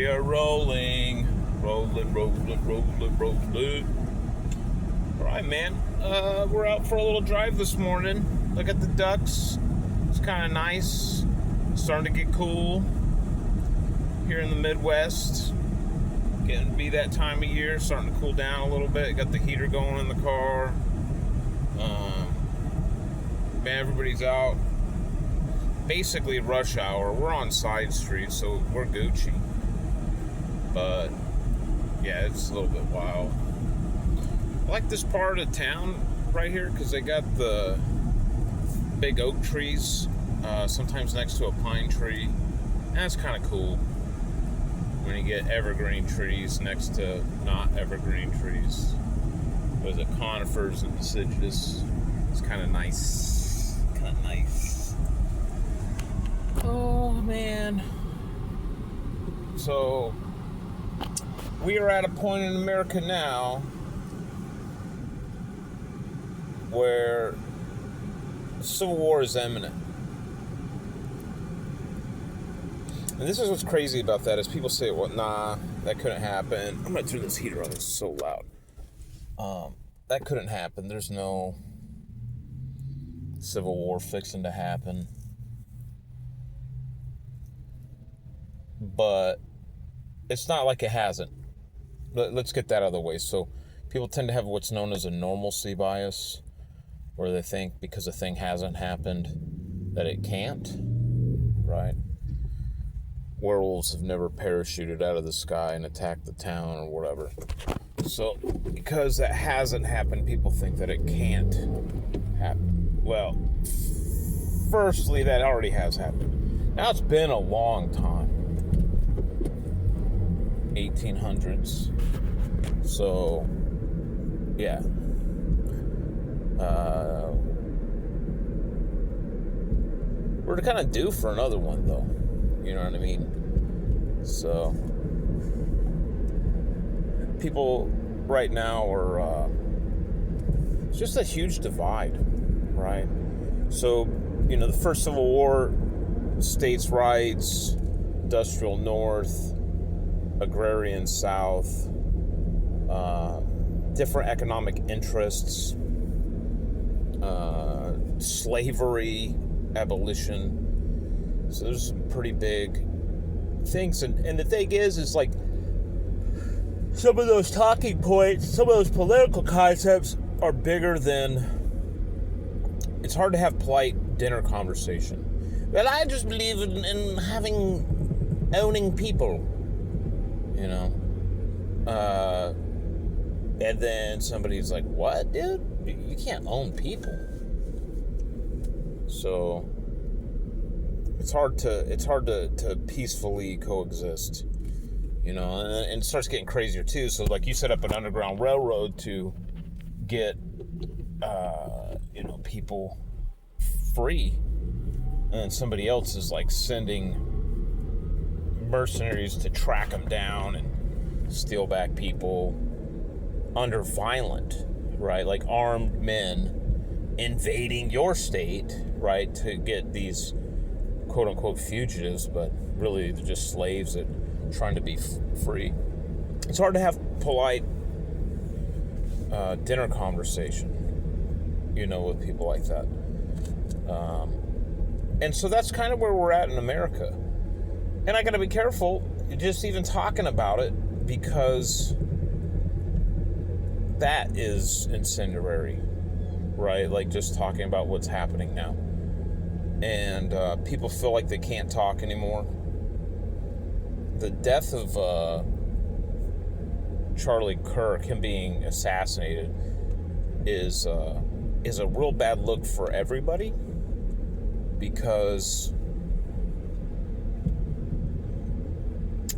We are rolling. Rolling. Alright, man. We're out for a little drive this morning. Look at the ducks. It's kind of nice. Starting to get cool here in the Midwest. Getting to be that time of year. Starting to cool down a little bit. Got the heater going in the car. Man, everybody's out. Basically rush hour. We're on side streets, so we're Gucci. But yeah, it's a little bit wild. I like this part of town right here because they got the big oak trees, sometimes next to a pine tree. And that's kind of cool when you get evergreen trees next to not evergreen trees. Was it conifers and deciduous? It's kind of nice. Oh man. So we are at a point in America now where civil war is imminent. And this is what's crazy about that is people say, well, nah, that couldn't happen. I'm going to turn this heater on. It's so loud. That couldn't happen. There's no civil war fixing to happen. But it's not like it hasn't. Let's get that out of the way. So people tend to have what's known as a normalcy bias, where they think because a thing hasn't happened that it can't, right? Werewolves have never parachuted out of the sky and attacked the town or whatever. So because that hasn't happened, people think that it can't happen. Well, firstly, that already has happened. Now it's been a long time. 1800s. So, yeah. We're kind of due for another one, though. You know what I mean? So, people right now are, it's just a huge divide, right? So, the first Civil War, states' rights, industrial North, agrarian South, different economic interests, slavery, abolition. So there's some pretty big things. And the thing is like some of those talking points, some of those political concepts are bigger than, it's hard to have polite dinner conversation. Well, I just believe in owning people. And then somebody's like, what, dude? You can't own people. So it's hard to peacefully coexist, and it starts getting crazier too. So like you set up an underground railroad to get, people free, and somebody else is like sending mercenaries to track them down and steal back people under violent, right? Like armed men invading your state, right? To get these quote unquote fugitives, but really they're just slaves that are trying to be free. It's hard to have polite dinner conversation, with people like that. And so that's kind of where we're at in America. And I gotta be careful just even talking about it because that is incendiary, right? Like just talking about what's happening now. And people feel like they can't talk anymore. The death of Charlie Kirk, him being assassinated, is a real bad look for everybody because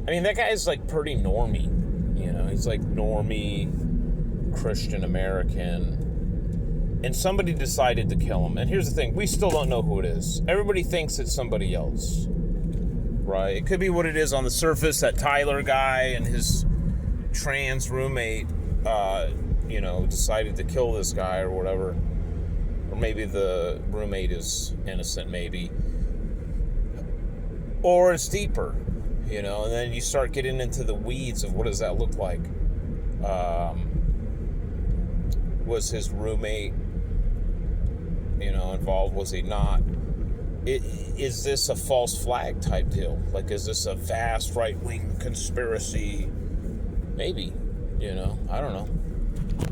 that guy's like pretty normie, he's like normie, Christian American, and somebody decided to kill him. And here's the thing, we still don't know who it is. Everybody thinks it's somebody else, right? It could be what it is on the surface, that Tyler guy and his trans roommate, decided to kill this guy or whatever. Or maybe the roommate is innocent, maybe. Or it's deeper. you know, and then you start getting into the weeds of what does that look like. Was his roommate, you know, involved? Was he not? Is this a false flag type deal? Like, is this a vast right-wing conspiracy? Maybe, you know, I don't know.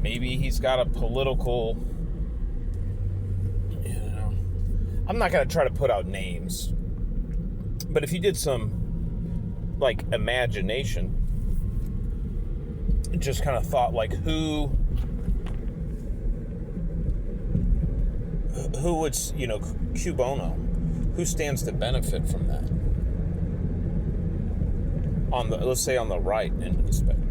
Maybe he's got a political, you know, I'm not going to try to put out names, but if you did some, like, imagination, just kind of thought, like, who would, you know, Q Bono, who stands to benefit from that? On the, let's say on the right end of the spectrum.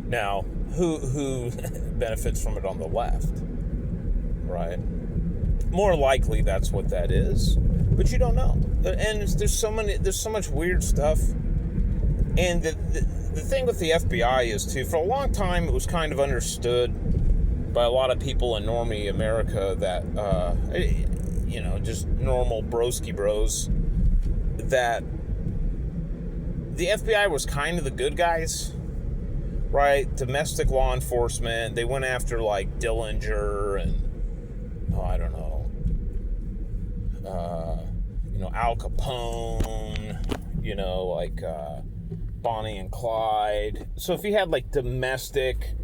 Now, who benefits from it on the left, right? More likely that's what that is, but you don't know. And there's so much weird stuff. And the thing with the FBI is, too, for a long time it was kind of understood by a lot of people in normie America that, you know, just normal broski bros, that the FBI was kind of the good guys, right? Domestic law enforcement. They went after, like, Dillinger and, oh, I don't know, you know, Al Capone, you know, like, Bonnie and Clyde. So if you had, like, domestic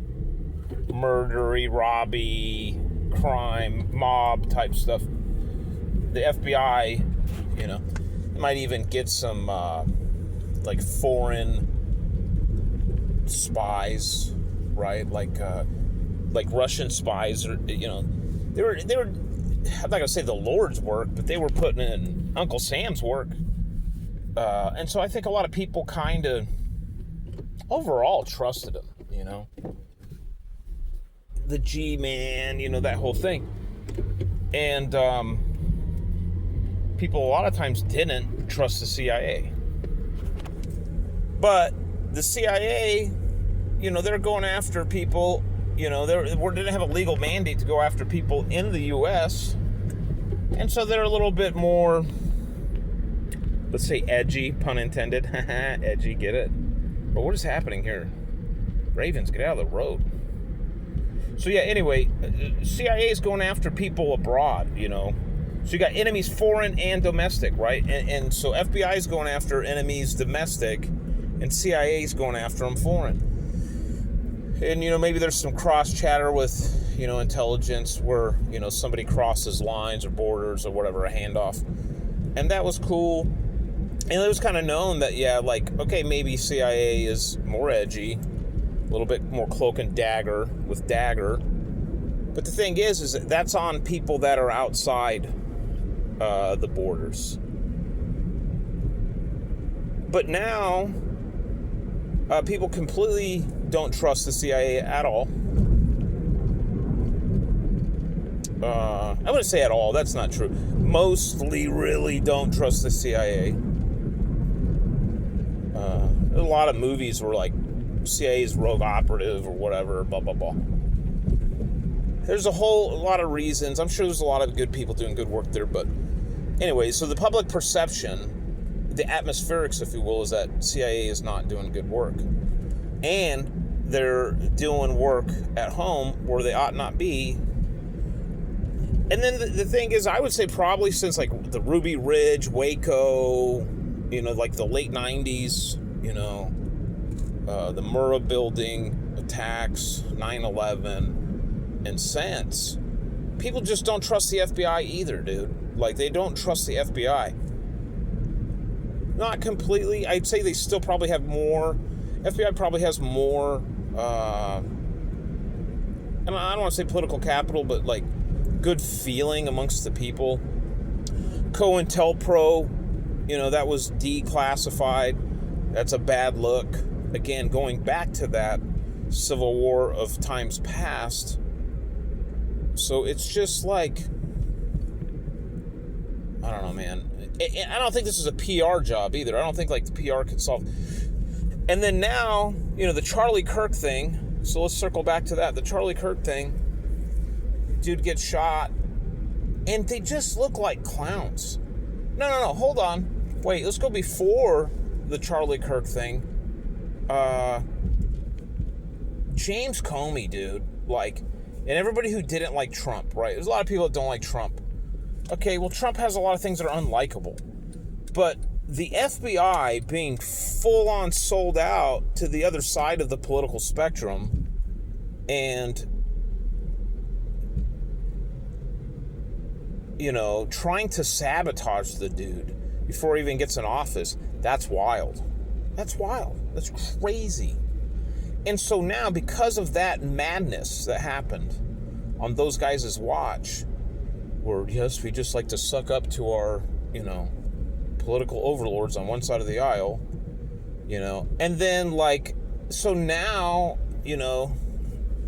murdery, robbery, crime, mob type stuff, the FBI, you know, might even get some like foreign spies, right? Like Russian spies, or, you know, they were I'm not gonna say the Lord's work, but they were putting in Uncle Sam's work, and so I think a lot of people kind of overall trusted him, you know. The G-Man, you know, that whole thing. And people a lot of times didn't trust the CIA. But the CIA, you know, they're going after people, you know, they didn't have a legal mandate to go after people in the U.S., and so they're a little bit more, let's say, edgy, pun intended. Edgy, get it? But what is happening here? Ravens, get out of the road. So yeah, anyway, CIA is going after people abroad, you know. So you got enemies foreign and domestic, right? And so FBI is going after enemies domestic, and CIA is going after them foreign. And, you know, maybe there's some cross chatter with, you know, intelligence where, you know, somebody crosses lines or borders or whatever, a handoff. And that was cool. And it was kind of known that, yeah, like, okay, maybe CIA is more edgy, a little bit more cloak and dagger with dagger. But the thing is that that's on people that are outside the borders. But now, people completely don't trust the CIA at all. I wouldn't say at all, that's not true. Mostly really don't trust the CIA. There's a lot of movies where, like, CIA's rogue operative or whatever, blah, blah, blah. There's a lot of reasons. I'm sure there's a lot of good people doing good work there, but anyway, so the public perception, the atmospherics, if you will, is that CIA is not doing good work. And they're doing work at home where they ought not be. And then the thing is, I would say probably since, like, the Ruby Ridge, Waco, you know, like the late 90s, you know, the Murrah building attacks, 9/11, and since, people just don't trust the FBI either, dude. Like, they don't trust the FBI. Not completely. I'd say they still probably have more. FBI probably has more, and I don't want to say political capital, but, like, good feeling amongst the people. COINTELPRO, you know, that was declassified. That's a bad look. Again, going back to that Civil War of times past. So it's just like, I don't know, man. I don't think this is a PR job either. I don't think, like, the PR could solve. And then now, you know, the Charlie Kirk thing. So let's circle back to that. The Charlie Kirk thing. Dude gets shot. And they just look like clowns. No, hold on. Wait, let's go before the Charlie Kirk thing. James Comey, dude. Like, and everybody who didn't like Trump, right? There's a lot of people that don't like Trump. Okay, well, Trump has a lot of things that are unlikable. But the FBI being full-on sold out to the other side of the political spectrum and, you know, trying to sabotage the dude before he even gets in office, that's wild. That's wild. That's crazy. And so now, because of that madness that happened on those guys' watch, where, yes, we just like to suck up to our, you know, political overlords on one side of the aisle, you know, and then, like, so now, you know,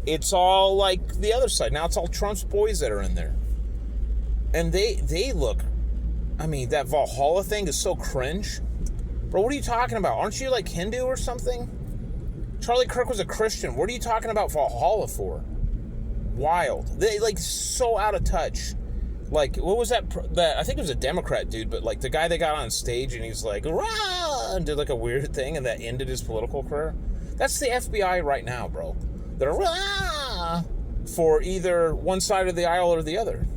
it's all like the other side. Now it's all Trump's boys that are in there. And they look, I mean, that Valhalla thing is so cringe. Bro, what are you talking about? Aren't you, like, Hindu or something? Charlie Kirk was a Christian. What are you talking about Valhalla for? Wild. They, like, so out of touch. Like, what was that I think it was a Democrat dude, but, like, the guy that got on stage and he's like, rah, and did, like, a weird thing, and that ended his political career. That's the FBI right now, bro. They're rah for either one side of the aisle or the other.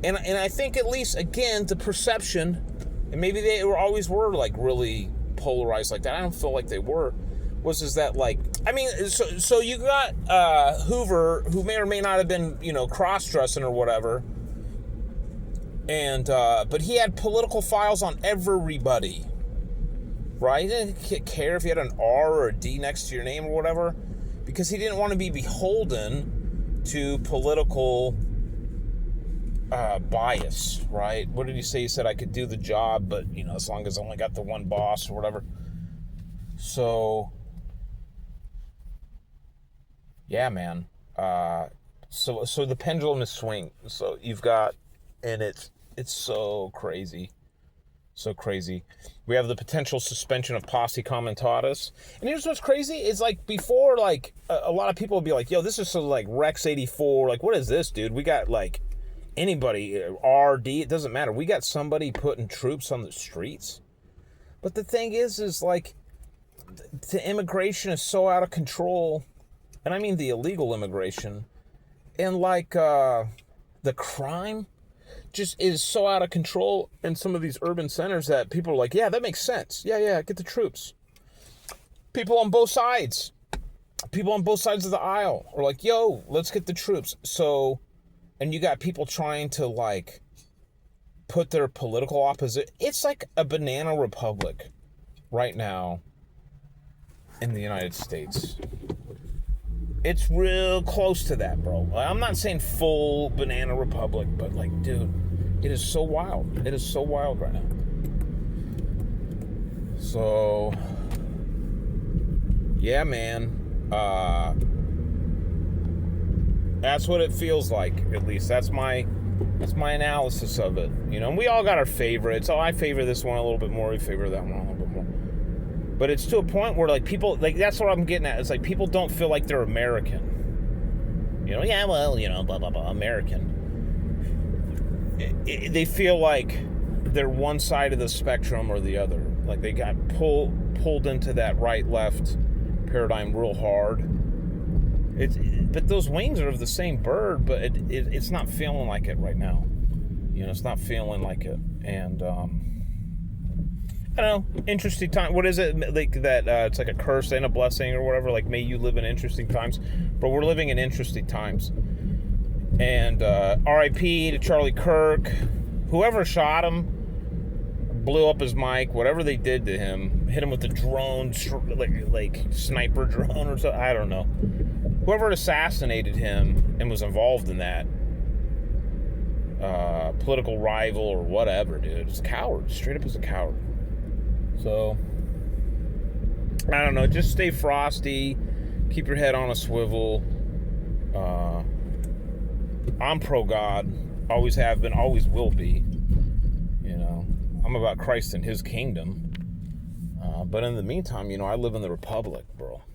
And I think, at least, again, the perception, and maybe they always were, like, really polarized like that. I don't feel like they were. Is that, like, I mean, so you got Hoover, who may or may not have been, you know, cross-dressing or whatever, and but he had political files on everybody, right? He didn't care if you had an R or a D next to your name or whatever, because he didn't want to be beholden to political bias, right? What did he say? He said, I could do the job, but, you know, as long as I only got the one boss or whatever. So, yeah, man. So the pendulum is swinging. So you've got, and it's so crazy. So crazy. We have the potential suspension of posse comitatus. And here's what's crazy is, like, before, like, a lot of people would be like, yo, this is sort of like Rex 84. Like, what is this, dude? We got, like, anybody, RD, it doesn't matter. We got somebody putting troops on the streets. But the thing is like, the immigration is so out of control. And I mean the illegal immigration. And, like, the crime just is so out of control in some of these urban centers that people are like, yeah, that makes sense. Yeah, get the troops. People on both sides of the aisle are like, yo, let's get the troops. So, and you got people trying to, like, put their political opposition. It's like a banana republic right now in the United States. It's real close to that, bro. I'm not saying full banana republic, but, like, dude, it is so wild. It is so wild right now. So, yeah, man. That's what it feels like, at least. That's my analysis of it. You know, and we all got our favorites. Oh, I favor this one a little bit more. We favor that one a little bit more. But it's to a point where, like, people, like, that's what I'm getting at. It's like people don't feel like they're American. You know, yeah, well, you know, blah, blah, blah, American. They feel like they're one side of the spectrum or the other. Like, they got pulled into that right-left paradigm real hard. But those wings are of the same bird, but it's not feeling like it right now. You know, it's not feeling like it. And, I don't know, interesting time. What is it, like, that it's like a curse and a blessing or whatever, like, may you live in interesting times. But we're living in interesting times. And R.I.P. to Charlie Kirk. Whoever shot him, blew up his mic, whatever they did to him, hit him with the drone, like sniper drone or something, I don't know. Whoever assassinated him and was involved in that, political rival or whatever, dude, is a coward. Straight up is a coward. So, I don't know, just stay frosty, keep your head on a swivel. I'm pro-God, always have been, always will be. You know, I'm about Christ and his kingdom. But in the meantime, you know, I live in the Republic, bro.